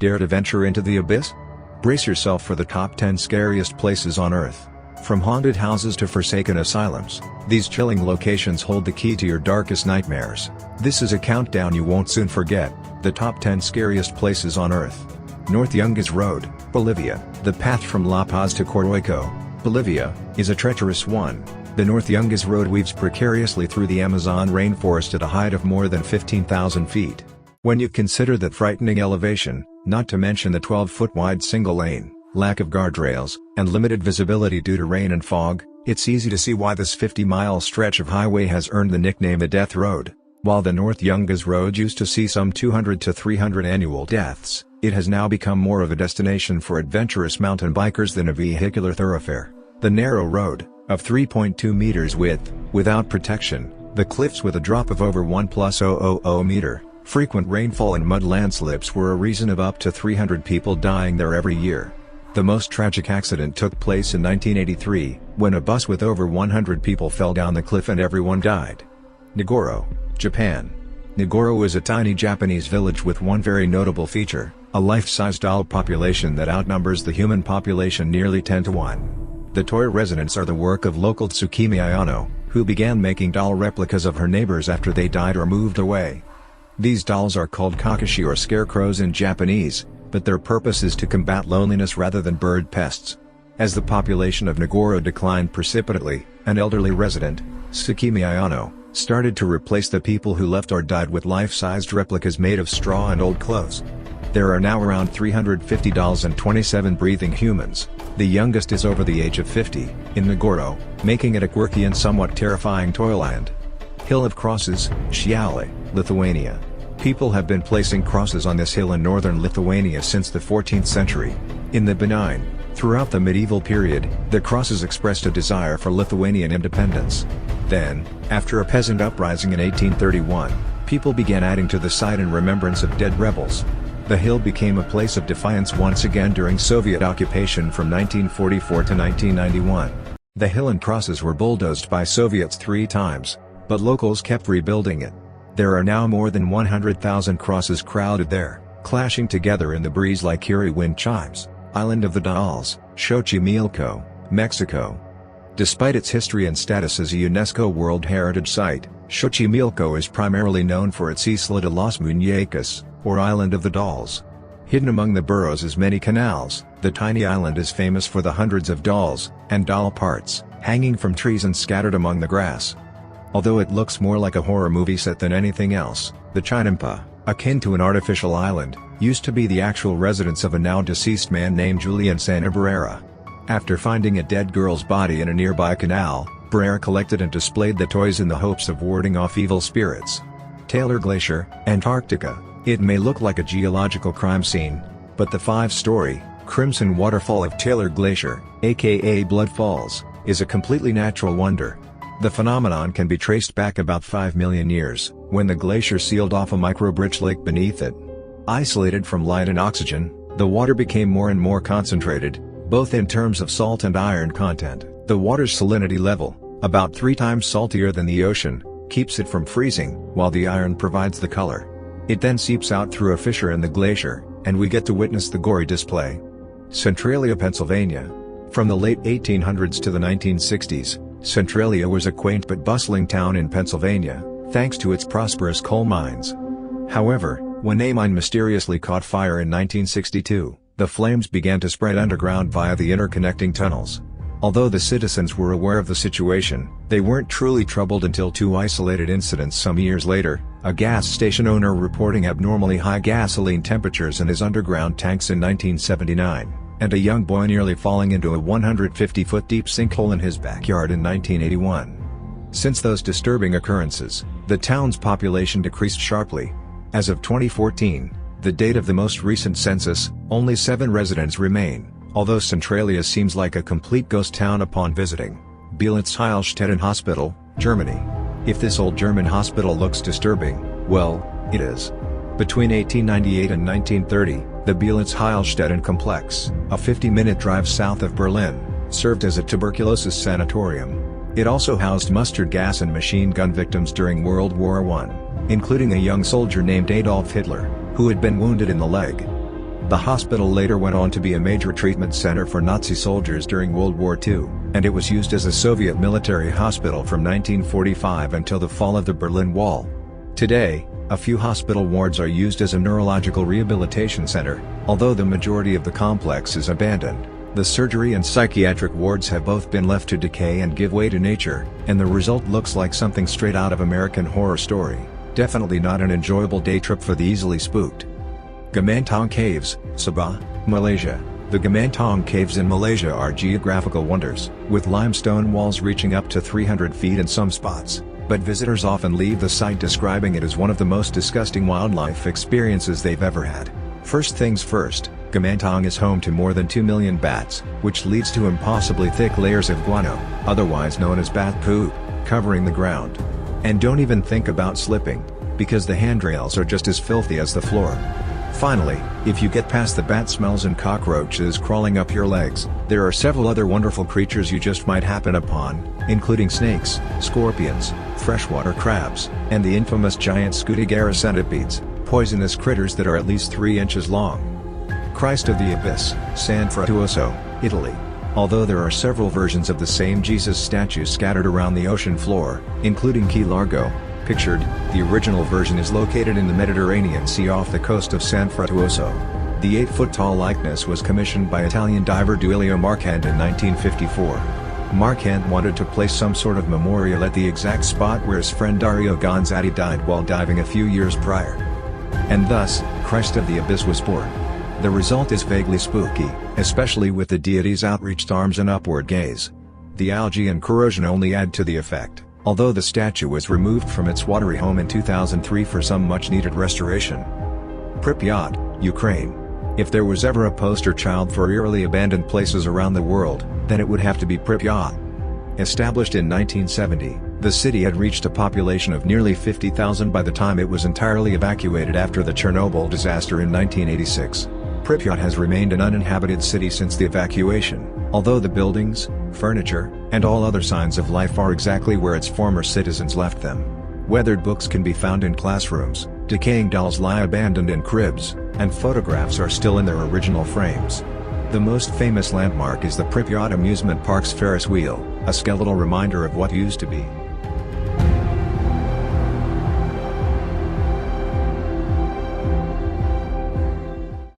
Dare to venture into the abyss? Brace yourself for the top 10 scariest places on Earth. From haunted houses to forsaken asylums, these chilling locations hold the key to your darkest nightmares. This is a countdown you won't soon forget, the top 10 scariest places on Earth. North Yungas Road, Bolivia. The path from La Paz to Coroico, Bolivia, is a treacherous one. The North Yungas Road weaves precariously through the Amazon rainforest at a height of more than 15,000 feet. When you consider that frightening elevation, not to mention the 12-foot wide single lane, lack of guardrails, and limited visibility due to rain and fog, it's easy to see why this 50-mile stretch of highway has earned the nickname a death road. While the North Yungas Road used to see some 200 to 300 annual deaths, it has now become more of a destination for adventurous mountain bikers than a vehicular thoroughfare. The narrow road, of 3.2 meters width, without protection, the cliffs with a drop of over 1+000 meter, frequent rainfall and mud landslips were a reason of up to 300 people dying there every year. The most tragic accident took place in 1983, when a bus with over 100 people fell down the cliff and everyone died. Nagoro, Japan. Nagoro is a tiny Japanese village with one very notable feature, a life-size doll population that outnumbers the human population nearly 10 to 1. The toy residents are the work of local Tsukimi Ayano, who began making doll replicas of her neighbors after they died or moved away. These dolls are called kakashi or scarecrows in Japanese, but their purpose is to combat loneliness rather than bird pests. As the population of Nagoro declined precipitately, an elderly resident, Tsukimi Ayano, started to replace the people who left or died with life-sized replicas made of straw and old clothes. There are now around 350 dolls and 27 breathing humans. The youngest is over the age of 50, in Nagoro, making it a quirky and somewhat terrifying toyland. Hill of Crosses, Šiauliai, Lithuania. People have been placing crosses on this hill in northern Lithuania since the 14th century. In the benign, throughout the medieval period, the crosses expressed a desire for Lithuanian independence. Then, after a peasant uprising in 1831, people began adding to the site in remembrance of dead rebels. The hill became a place of defiance once again during Soviet occupation from 1944 to 1991. The hill and crosses were bulldozed by Soviets 3 times, but locals kept rebuilding it. There are now more than 100,000 crosses crowded there, clashing together in the breeze like eerie wind chimes. Island of the Dolls, Xochimilco, Mexico. Despite its history and status as a UNESCO World Heritage Site, Xochimilco is primarily known for its Isla de los Muñecas, or Island of the Dolls. Hidden among the burrows' many canals, the tiny island is famous for the hundreds of dolls, and doll parts, hanging from trees and scattered among the grass. Although it looks more like a horror movie set than anything else, the Chinampa, akin to an artificial island, used to be the actual residence of a now-deceased man named Julian Santa Barrera. After finding a dead girl's body in a nearby canal, Barrera collected and displayed the toys in the hopes of warding off evil spirits. Taylor Glacier, Antarctica. It may look like a geological crime scene, but the 5-story, crimson waterfall of Taylor Glacier, aka Blood Falls, is a completely natural wonder. The phenomenon can be traced back about 5 million years, when the glacier sealed off a microbridge lake beneath it. Isolated from light and oxygen, the water became more and more concentrated, both in terms of salt and iron content. The water's salinity level, about 3 times saltier than the ocean, keeps it from freezing, while the iron provides the color. It then seeps out through a fissure in the glacier, and we get to witness the gory display. Centralia, Pennsylvania. From the late 1800s to the 1960s, Centralia was a quaint but bustling town in Pennsylvania, thanks to its prosperous coal mines. However, when a mine mysteriously caught fire in 1962, the flames began to spread underground via the interconnecting tunnels. Although the citizens were aware of the situation, they weren't truly troubled until 2 isolated incidents some years later, a gas station owner reporting abnormally high gasoline temperatures in his underground tanks in 1979. And a young boy nearly falling into a 150-foot deep sinkhole in his backyard in 1981. Since those disturbing occurrences, the town's population decreased sharply. As of 2014, the date of the most recent census, only 7 residents remain, although Centralia seems like a complete ghost town upon visiting. Bielitz Heilstätten Hospital, Germany. If this old German hospital looks disturbing, well, it is. Between 1898 and 1930, the Bielitz Heilstätten complex, a 50-minute drive south of Berlin, served as a tuberculosis sanatorium. It also housed mustard gas and machine gun victims during World War I, including a young soldier named Adolf Hitler, who had been wounded in the leg. The hospital later went on to be a major treatment center for Nazi soldiers during World War II, and it was used as a Soviet military hospital from 1945 until the fall of the Berlin Wall. Today, a few hospital wards are used as a neurological rehabilitation center, although the majority of the complex is abandoned. The surgery and psychiatric wards have both been left to decay and give way to nature, and the result looks like something straight out of American Horror Story. Definitely not an enjoyable day trip for the easily spooked. Gamantong Caves, Sabah, Malaysia. The Gamantong Caves in Malaysia are geographical wonders, with limestone walls reaching up to 300 feet in some spots, but visitors often leave the site describing it as one of the most disgusting wildlife experiences they've ever had. First things first, Gamantong is home to more than 2 million bats, which leads to impossibly thick layers of guano, otherwise known as bat poop, covering the ground. And don't even think about slipping, because the handrails are just as filthy as the floor. Finally, if you get past the bat smells and cockroaches crawling up your legs, there are several other wonderful creatures you just might happen upon, including snakes, scorpions, freshwater crabs, and the infamous giant Scutigera centipedes, poisonous critters that are at least 3 inches long. Christ of the Abyss, San Fruttuoso, Italy. Although there are several versions of the same Jesus statue scattered around the ocean floor, including Key Largo, pictured, the original version is located in the Mediterranean Sea off the coast of San Fruttuoso. The 8-foot-tall likeness was commissioned by Italian diver Duilio Marchand in 1954. Marchand wanted to place some sort of memorial at the exact spot where his friend Dario Gonzatti died while diving a few years prior. And thus, Christ of the Abyss was born. The result is vaguely spooky, especially with the deity's outreached arms and upward gaze. The algae and corrosion only add to the effect, although the statue was removed from its watery home in 2003 for some much-needed restoration. Pripyat, Ukraine. If there was ever a poster child for eerily abandoned places around the world, then it would have to be Pripyat. Established in 1970, the city had reached a population of nearly 50,000 by the time it was entirely evacuated after the Chernobyl disaster in 1986. Pripyat has remained an uninhabited city since the evacuation, although the buildings, furniture, and all other signs of life are exactly where its former citizens left them. Weathered books can be found in classrooms, decaying dolls lie abandoned in cribs, and photographs are still in their original frames. The most famous landmark is the Pripyat Amusement Park's Ferris wheel, a skeletal reminder of what used to be.